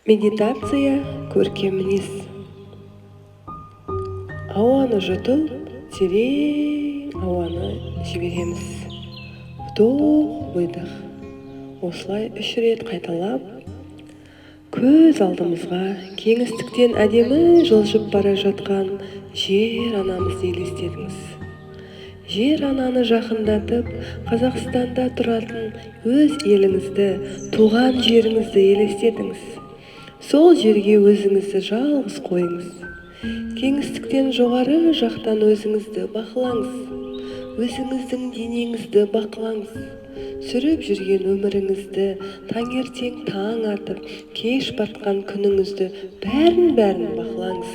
Медитация көркем мінез. Ауаны жұтып, терең ауаны жібереміз. Вдох, выдох. Осылай 3 рет қайталап, көз алдымызға кеңістіктен әдемі жылжып бара жатқан жер анамызды елестетіңіз. Жер ананы жақындатып, Қазақстанда тұратын өз еліңізді, туған жеріңізді елестетіңіз. Сол жерге өзіңізді жалғыз қойыңыз. Кеңістіктен жоғары жақтан өзіңізді бақылаңыз. Өзіңіздің денеңізді бақылаңыз. Сүріп жүрген өміріңізді, таңертең таң атып, кеш батқан күніңізді бәрін бақылаңыз.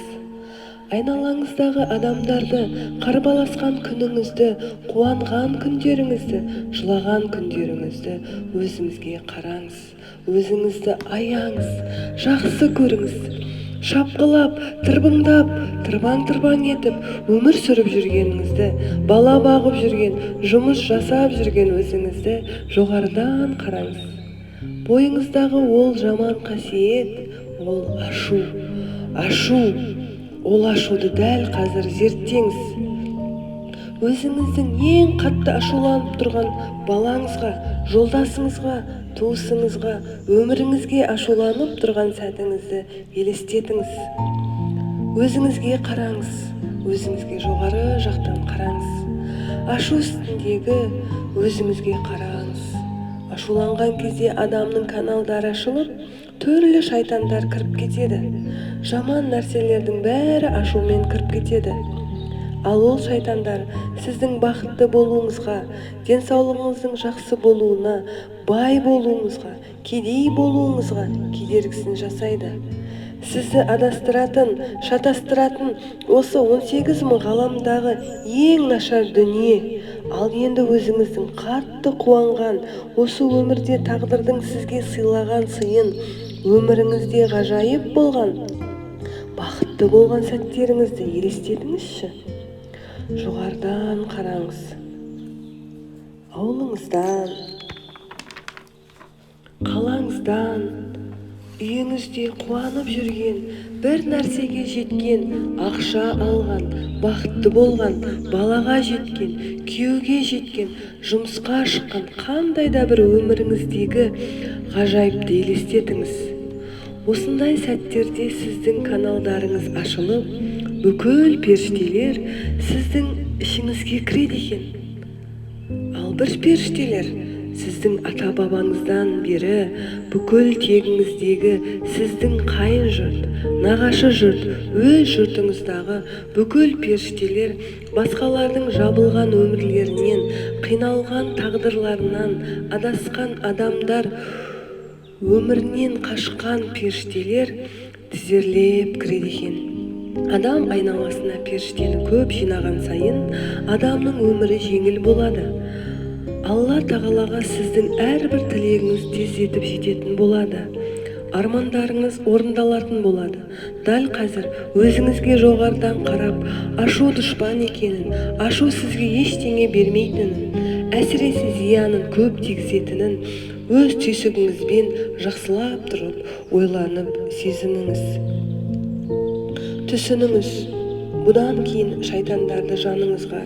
Айналаңыздағы адамдарды, қарбаласқан күніңізді, қуанған күндеріңізді, жылаған күндеріңізді өзіңізге қараңыз. Өзіңізді аяңыз, жақсы көріңіз. Шапқылап, тырбыңдап, тырбаң етіп, өмір сүріп жүргеніңізді, бала бағып жүрген, жұмыс жасап жүрген өзіңізді жоғарыдан қараңыз. Бойыңыздағы ол жаман қасиет, ол ашу. Ол ашуды дәл қазір зерттеңіз. Өзіңіздің ең қатты ашуланып тұрған балаңызға, жолдасыңызға, туысыңызға, өміріңізге ашуланып тұрған сәтіңізді елестетіңіз. Өзіңізге қараңыз, өзіңізге жоғары жақтан қараңыз. Ашу үстіндегі өзіңізге қараңыз. Ашуланған кезде адамның каналдары ашылып, түрлі шайтандар кіріп кетеді. Жаман нәрселердің бәрі ашумен кіріп кетеді. Ал ол шайтандар сіздің бақытты болуыңызға, денсаулығыңыздың жақсы болуына, бай болуыңызға, кедей болуыңызға кедергісін жасайды. Сізді адастыратын, шатастыратын осы 18 000 ғаламдағы ең нашар дүние. Ал енді өзіңіздің қатты қуанған, осы өмірде тағдырдың сізге сыйлаған сыйын, өміріңізде ғажайып болған, бақытты болған сәттеріңізді елестетіңізші. Жоғарыдан қараңыз. Ауылыңыздан, қалаңыздан, үйіңізде қуанып жүрген, бір нәрсеге жеткен, ақша алған, бақытты болған, балаға жеткен, күйеуге жеткен, жұмысқа шыққан қандай да бір өміріңіздегі ғажайыпты елестетіңіз. Осындай сәттерде сіздің каналдарыңыз ашылып, бүкіл періштелер сіздің ішіңізге кіреді екен. Ал бір періштелер сіздің ата-бабаңыздан бері бүкіл тегіңіздегі сіздің қайын жұрт, нағашы жұрт, өз жұртыңыздағы бүкіл періштелер басқалардың жабылған өмірлерінен, қиналған тағдырларынан, адасқан адамдар өмірінен қашқан періштелер тізерлеп кіреді екен. Адам айналасына періштені көп жинаған сайын, адамның өмірі жеңіл болады. Алла тағалаға сіздің әрбір тілегіңіз тездетіп жететін болады. Армандарыңыз орындалатын болады. Дәл қазір өзіңізге жоғарыдан қарап, ашу дұшпан екенін, ашу сізге ештеңе бермейтінін, әсіресе зиянын көп тигізетінін, өз түйсігіңізбен жақсылап тұрып, ойланып сезініңіз. Түсініңіз, бұдан кейін шайтандарды жаныңызға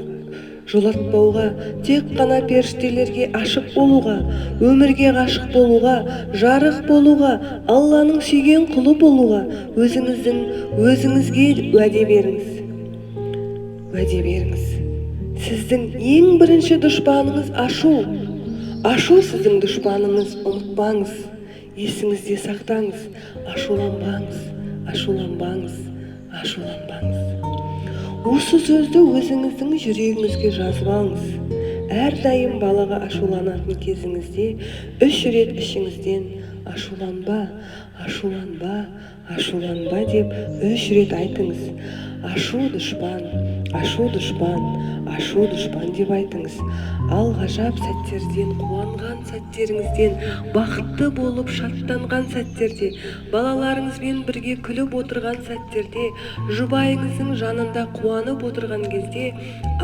жолатпауға, тек қана періштелерге ашық болуға, өмірге ғашық болуға, жарық болуға, Алланың сүйген құлы болуға, өзіңізге уәде беріңіз. Уәде беріңіз. Сіздің ең бірінші дұшпаныңыз ашу. Ашу сіздің дұшпаныңыз, ұмытпаңыз. Есіңізде сақтаңыз. Ашуланбаңыз. Осы сөзді өзіңіздің жүрегіңізге жазып алыңыз. Әрдайым балаға ашуланатын кезіңізде 3 рет ішіңізден ашуланба деп 3 рет айтыңыз. Ашу дұшпан деп айтыңыз. Ал ғажап сәттерден, қуанған сәттеріңізден, бақытты болып шаттанған сәттерде, балаларыңызбен бірге күліп отырған сәттерде, жұбайыңыздың жанында қуанып отырған кезде,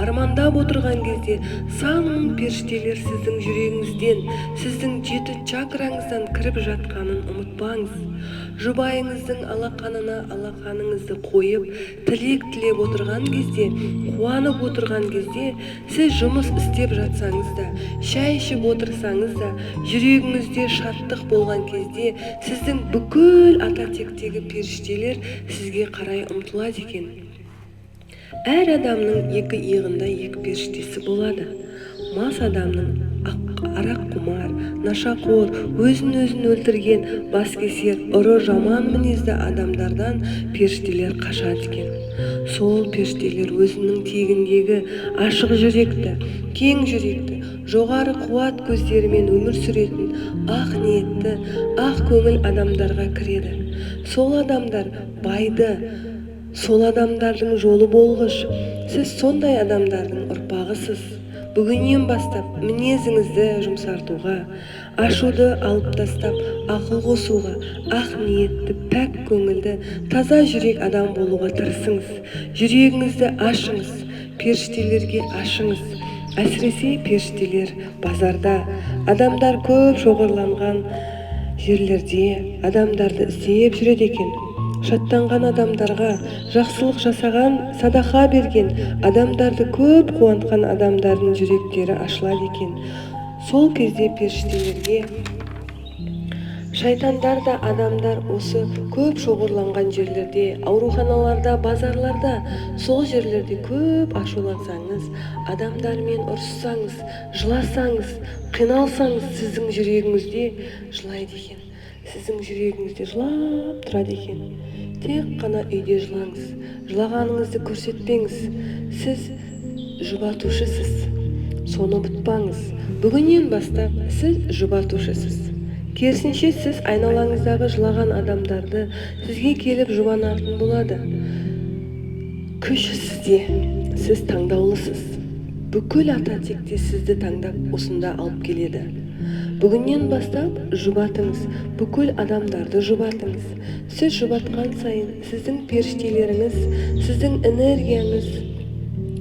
армандап отырған кезде, сан періштелер сіздің жүрегіңізден, сіздің 7 чакраңыздан кіріп жатқанын ұмытпаңыз. ұмытпаңыз. Жұбайыңыздың алақанына алақаныңызды қойып, тілек тілеп отырған кезде, қуанып отырған кезде, сіз жұмыс істеп жатсаңыз да, шай ішіп отырсаңыз да, жүрегіңізде шаттық болған кезде, сіздің бүкіл ата тектегі періштелер сізге қарай ұмтылады екен. Әр адамның екі иығында екі періштесі болады. Мас адамның арақ құмар, нашақор, өзін өлтірген, баскесер, ұры, жаман мінезді адамдардан періштелер қашады екен. Сол періштелер өзінің тегіндегі ашық жүректі, кең жүректі, жоғары қуат көздерімен өмір сүретін ақ ниетті, ақ көңіл адамдарға кіреді. Сол адамдар байды, сол адамдардың жолы болғыш. Сіз сондай адамдардың ұрпағысыз. Бүгіннен бастап мінезіңізді жұмсартуға, ашуды алып тастап, ақыл қосуға, ақ ниетті, пәк көңілді, таза жүрек адам болуға тырысыңыз. Жүрегіңізді ашыңыз, періштелерге ашыңыз. Әсіресе періштелер базарда, адамдар көп шоғырланған жерлерде адамдарды іздеп жүреді екен. Шаттанған адамдарға, жақсылық жасаған, садақа берген адамдарды көп қуантқан адамдардың жүректері ашылады екен. Сол кезде періштелерге шайтандар да адамдар осы көп шоғырланған жерлерде, ауруханаларда, базарларда, сол жерлерде көп ашулансаңыз, адамдармен ұрыссаңыз, жыласаңыз, қиналсаңыз, сіздің жүрегіңізде жылайды екен. Сіздің жүрегіңізде жылап тұрады екен. Тек қана үйде жылаңыз, жылағаныңызды көрсетпеңіз. Сіз жұбатушысыз. Соны ұмытпаңыз. Бүгіннен бастап сіз жұбатушысыз. Керісінше сіз айналаңыздағы жылаған адамдарды сізге келіп жұбанатын болады. Күш сізде, сіз таңдаулысыз. Бүкіл ата текте сізді таңдап осында алып келеді. Бүгіннен бастап жұбатыңыз, бүкіл адамдарды жұбатыңыз. Сіз жұбатқан сайын сіздің періштелеріңіз, сіздің энергияңыз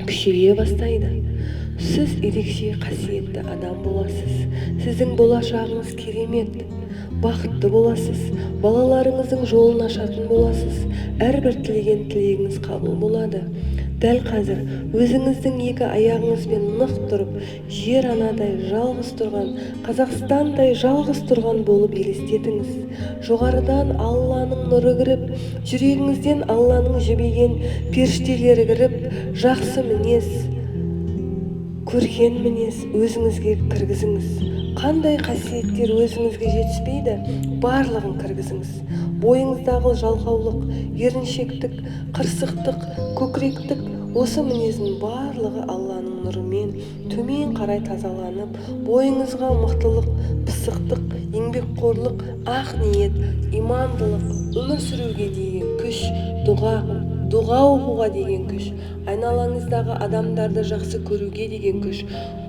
күшейе бастайды. Сіз ерекше қасиетті адам боласыз. Сіздің болашағыңыз керемет. Бақытты боласыз. Балаларыңыздың жолын ашатын боласыз. Әрбір тілеген тілегіңіз қабыл болады. Дәл қазір өзіңіздің екі аяғыңызбен нық тұрып, жер анадай жалғыз тұрған, Қазақстандай жалғыз тұрған болып елестетіңіз. Жоғарыдан Алланың нұры кіріп, жүрегіңізден Алланың жібеген періштелері кіріп, жақсы мінез, көрген мінез өзіңізге кіргізіңіз. Қандай қасиеттер өзіңізге жетіспейді, барлығын кіргізіңіз. Бойыңыздағы жалқаулық, еріншектік, қырсықтық, көкіректік, осы мінездің барлығы Алланың нұрымен төмен қарай тазаланып, бойыңызға мықтылық, пысықтық, еңбекқорлық, ақ ниет, имандылық, өмір сүруге деген күш, дұға оқуға деген күш, айналаңыздағы адамдарды жақсы көруге деген күш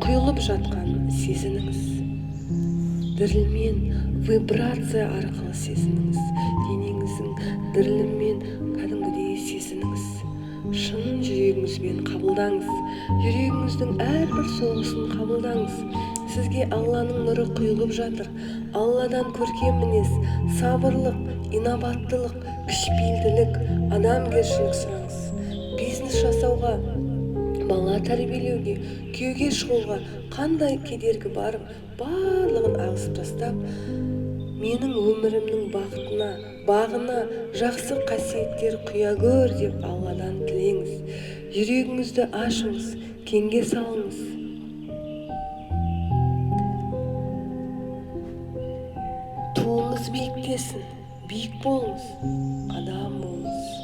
құйылып жатқанын сезініңіз. Дірілмен, вибрация арқылы сезініңіз. Денеңіздің дірілімен кәдімгідей сезініңіз. Шын жүрегіңізбен қабылдаңыз. Жүрегіңіздің әрбір соғысын қабылдаңыз. Сізге Алланың нұры құйылып жатыр. Алладан көркем мінез, сабырлық, инабаттылық, кішіпейілділік, адамгершілік сұраңыз. Бизнес жасауға, бала тәрбиелеуге, күйеуге шығуға қандай кедергі бар, барлығын ағызып тастап, менің өмірімнің бақытына, бағына жақсы қасиеттер құя көр деп Алладан тілеңіз. Жүрегіңізді ашыңыз, кеңге салыңыз. Туыңыз биіктесін, биік болыңыз, адам болыңыз.